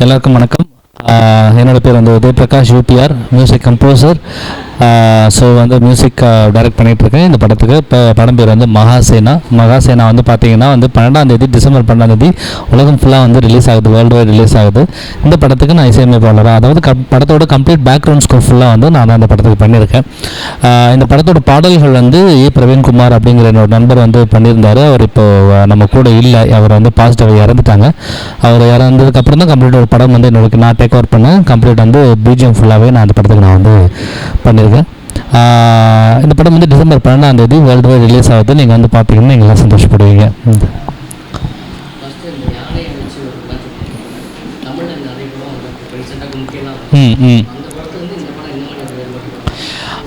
எல்லாருக்கும் வணக்கம். என்னோடய பேர் வந்து Uday Prakash, UBR music composer. So வந்து மியூசிக் டைரக்ட் பண்ணிகிட்ருக்கேன் இந்த படத்துக்கு. இப்போ படம் பேர் வந்து மகாசேனா வந்து பார்த்திங்கன்னா வந்து 12 டிசம்பர் 12 உலகம் ஃபுல்லாக வந்து ரிலீஸ் ஆகுது, வேர்ல்டு வைட் ரிலீஸ் ஆகுது. இந்த படத்துக்கு நான் இசையமைப்பாளராக, அதாவது படத்தோட கம்ப்ளீட் பேக்ரவுண்ட் ஸ்கோர் ஃபுல்லாக வந்து நான் அந்த படத்துக்கு பண்ணியிருக்கேன். இந்த படத்தோட பாடல்கள் வந்து பிரவீன்குமார் அப்படிங்கிற என்னோட நண்பர் வந்து பண்ணியிருந்தார். அவர் இப்போ நம்ம கூட இல்லை, அவர் வந்து பாசிட்டிவாக இறந்துட்டாங்க. அவர் இறந்ததுக்கப்புறம் தான் கம்ப்ளீட் ஒரு படம் வந்து என்னோட நான் டேக் ஓவர் பண்ணேன். கம்ப்ளீட் வந்து பிஜிஎம் ஃபுல்லாகவே நான் அந்த படத்துக்கு நான் வந்து பண்ணியிருக்கேன். இந்த படம் வந்து டிசம்பர் 12 வேர்ல்டு வைட் ரிலீஸ் ஆகுது. நீங்கள் வந்து பார்த்தீங்கன்னா நீங்களாம் சந்தோஷப்படுவீங்க.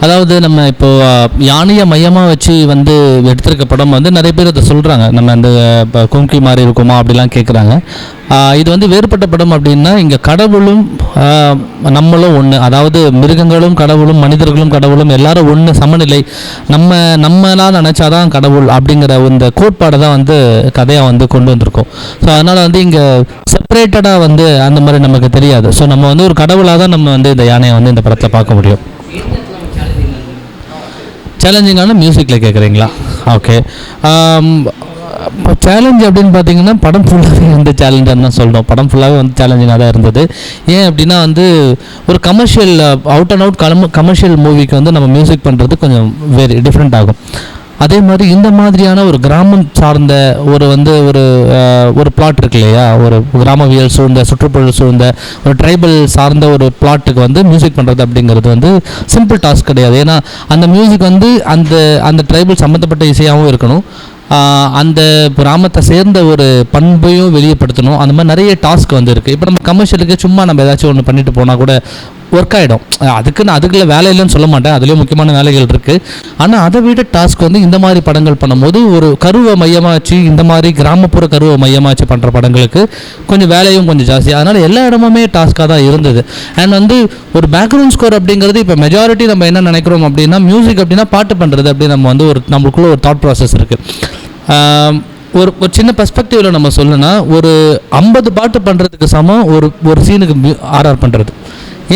அதாவது நம்ம இப்போது யானையை மையமாக வச்சு வந்து எடுத்திருக்க படம் வந்து நிறைய பேர் அதை சொல்கிறாங்க, நம்ம அந்த இப்போ கும்கி மாதிரி இருக்குமா அப்படிலாம் கேட்குறாங்க. இது வந்து வேறுபட்ட படம் அப்படின்னா, இங்கே கடவுளும் நம்மளும் ஒன்று, அதாவது மிருகங்களும் கடவுளும் மனிதர்களும் கடவுளும் எல்லாரும் ஒன்று, சமநிலை, நம்மளாம் நினச்சாதான் கடவுள் அப்படிங்கிற இந்த கோட்பாடை தான் வந்து கதையாக வந்து கொண்டு வந்திருக்கோம். ஸோ அதனால் வந்து இங்கே செப்பரேட்டடாக வந்து அந்த மாதிரி நமக்கு தெரியாது. ஸோ நம்ம வந்து ஒரு கடவுளாக தான் நம்ம வந்து இந்த யானையை வந்து இந்த படத்தில் பார்க்க முடியும். சேலஞ்சிங்கான மியூசிக்கில் கேட்குறீங்களா? ஓகே. சேலஞ்ச் அப்படின்னு பார்த்தீங்கன்னா படம் ஃபுல்லாகவே வந்து சேலஞ்சாக தான் சொல்லணும். படம் ஃபுல்லாகவே வந்து சேலஞ்சிங்காக தான் இருந்தது. ஏன் அப்படின்னா வந்து ஒரு commercial out and out commercial மூவிக்கு வந்து நம்ம மியூசிக் பண்ணுறது கொஞ்சம் வேறு டிஃப்ரெண்ட் ஆகும். அதே மாதிரி இந்த மாதிரியான ஒரு கிராமம் சார்ந்த ஒரு பிளாட் இருக்கு இல்லையா, ஒரு கிராமவியல் சூழ்ந்த சுற்றுப்புற சூழ்ந்த ஒரு ட்ரைபல் சார்ந்த ஒரு பிளாட்டுக்கு வந்து மியூசிக் பண்ணுறது அப்படிங்கிறது வந்து சிம்பிள் டாஸ்க் கிடையாது. ஏன்னா அந்த மியூசிக் வந்து அந்த ட்ரைபல் சம்மந்தப்பட்ட இசையாகவும் இருக்கணும், அந்த கிராமத்தை சேர்ந்த ஒரு பண்பையும் வெளியப்படுத்தணும். அந்த மாதிரி நிறைய டாஸ்க் வந்து இருக்குது. இப்போ நம்ம கமர்ஷியலுக்கு சும்மா நம்ம ஏதாச்சும் ஒன்று பண்ணிட்டு போனால் கூட ஒர்க் ஆகிடும். அதுக்குள்ள வேலை இல்லைன்னு சொல்ல மாட்டேன், அதுலேயும் முக்கியமான வேலைகள் இருக்குது. ஆனால் அதை விட டாஸ்க் வந்து இந்த மாதிரி படங்கள் பண்ணும்போது ஒரு கருவை மையமாச்சு, இந்த மாதிரி கிராமப்புற கருவை மையமாச்சு பண்ணுற படங்களுக்கு கொஞ்சம் வேலையும் கொஞ்சம் ஜாஸ்தி. அதனால் எல்லா இடமுமே டாஸ்க்காக தான் இருந்தது. அண்ட் வந்து ஒரு பேக்ரவுண்ட் ஸ்கோர் அப்படிங்கிறது இப்போ மெஜாரிட்டி நம்ம என்ன நினைக்கிறோம் அப்படின்னா, மியூசிக் அப்படின்னா பாட்டு பண்ணுறது அப்படின்னு நம்ம வந்து நம்மளுக்குள்ள ஒரு தாட் ப்ராசஸ் இருக்குது. ஒரு சின்ன பெர்ஸ்பெக்டிவில் நம்ம சொல்லணும்னா, ஒரு 50 பாட்டு பண்ணுறதுக்கு சமம் ஒரு சீனுக்கு ஆர்ஆர் பண்ணுறது.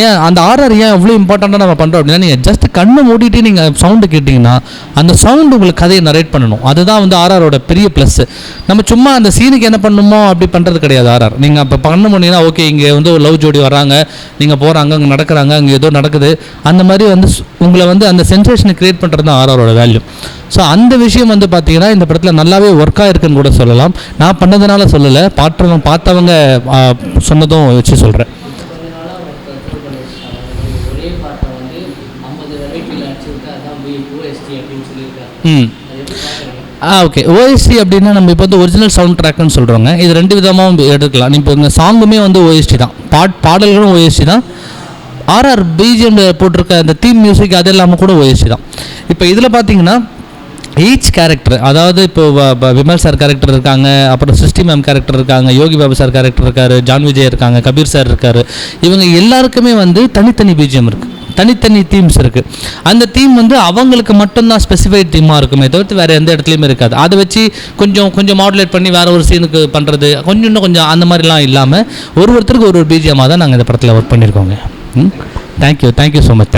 ஏன் அந்த ஆர்ஆர் ஏன் அவ்வளோ இம்பார்ட்டண்ட்டாக நம்ம பண்ணுறோம் அப்படின்னா, நீங்கள் ஜஸ்ட் கண்ணை மூடிட்டு நீங்கள் சவுண்டு கேட்டிங்கன்னா அந்த சவுண்டு உங்களுக்கு கதையை நரேட் பண்ணணும். அதுதான் வந்து ஆர்ஆரோட பெரிய ப்ளஸ்ஸு. நம்ம சும்மா அந்த சீனுக்கு என்ன பண்ணணுமோ அப்படி பண்ணுறது கிடையாது ஆர்ஆர். நீங்கள் அப்போ பண்ண முடியுங்கன்னா, ஓகே இங்கே வந்து ஒரு லவ் ஜோடி வராங்க, நீங்கள் போகிறாங்க, அங்கே நடக்கிறாங்க, அங்கே ஏதோ நடக்குது, அந்த மாதிரி வந்து உங்களை வந்து அந்த சென்சேஷனை க்ரியேட் பண்ணுறது தான் ஆர்ஆரோட வேல்யூ. ஸோ அந்த விஷயம் வந்து பார்த்தீங்கன்னா இந்த படத்தில் நல்லாவே ஒர்க் ஆகிருக்குன்னு கூட சொல்லலாம். நான் பண்ணதுனால சொல்லலை, பார்த்தவங்க சொன்னதும் வச்சு சொல்கிறேன். ஓகே. ஓஎஸ்டி அப்படின்னா நம்ம இப்போ வந்து ஒரிஜினல் சவுண்ட் ட்ராக்னு சொல்கிறோங்க. இது 2 விதமாகவும் எடுத்துக்கலாம். இப்போ இந்த சாங்குமே வந்து ஓஎஸ்டி தான், பாடல்களும் ஓஎஸ்டி தான். ஆர்ஆர் பிஜிஎம் போட்டிருக்க அந்த தீம் மியூசிக் அது எல்லாமே கூட ஓஎஸ்டி தான். இப்போ இதில் பார்த்தீங்கன்னா ஈச் கேரக்டர், அதாவது இப்போ விமல் சார் கேரக்டர் இருக்காங்க, அப்புறம் சிருஷ்டி மேம் கேரக்டர் இருக்காங்க, யோகி பாபு சார் கேரக்டர் இருக்கார், ஜான் விஜய் இருக்காங்க, கபீர் சார் இருக்கார். இவங்க எல்லாருக்குமே வந்து தனித்தனி பிஜிஎம் இருக்குது, தனித்தனி தீம்ஸ் இருக்குது. அந்த தீம் வந்து அவங்களுக்கு மட்டும்தான் ஸ்பெசிஃபைட் தீமாக இருக்குமே தவிர்த்து வேறு எந்த இடத்துலையுமே இருக்காது. அதை வச்சு கொஞ்சம் மாடுலேட் பண்ணி வேறு ஒரு சீனுக்கு பண்ணுறது கொஞ்சம் அந்த மாதிரிலாம் இல்லாமல் ஒருத்தருக்கு ஒரு பிஜிஎம்மாக தான் நாங்கள் இந்த படத்தில் ஒர்க் பண்ணியிருக்கோங்க. Thank you so much.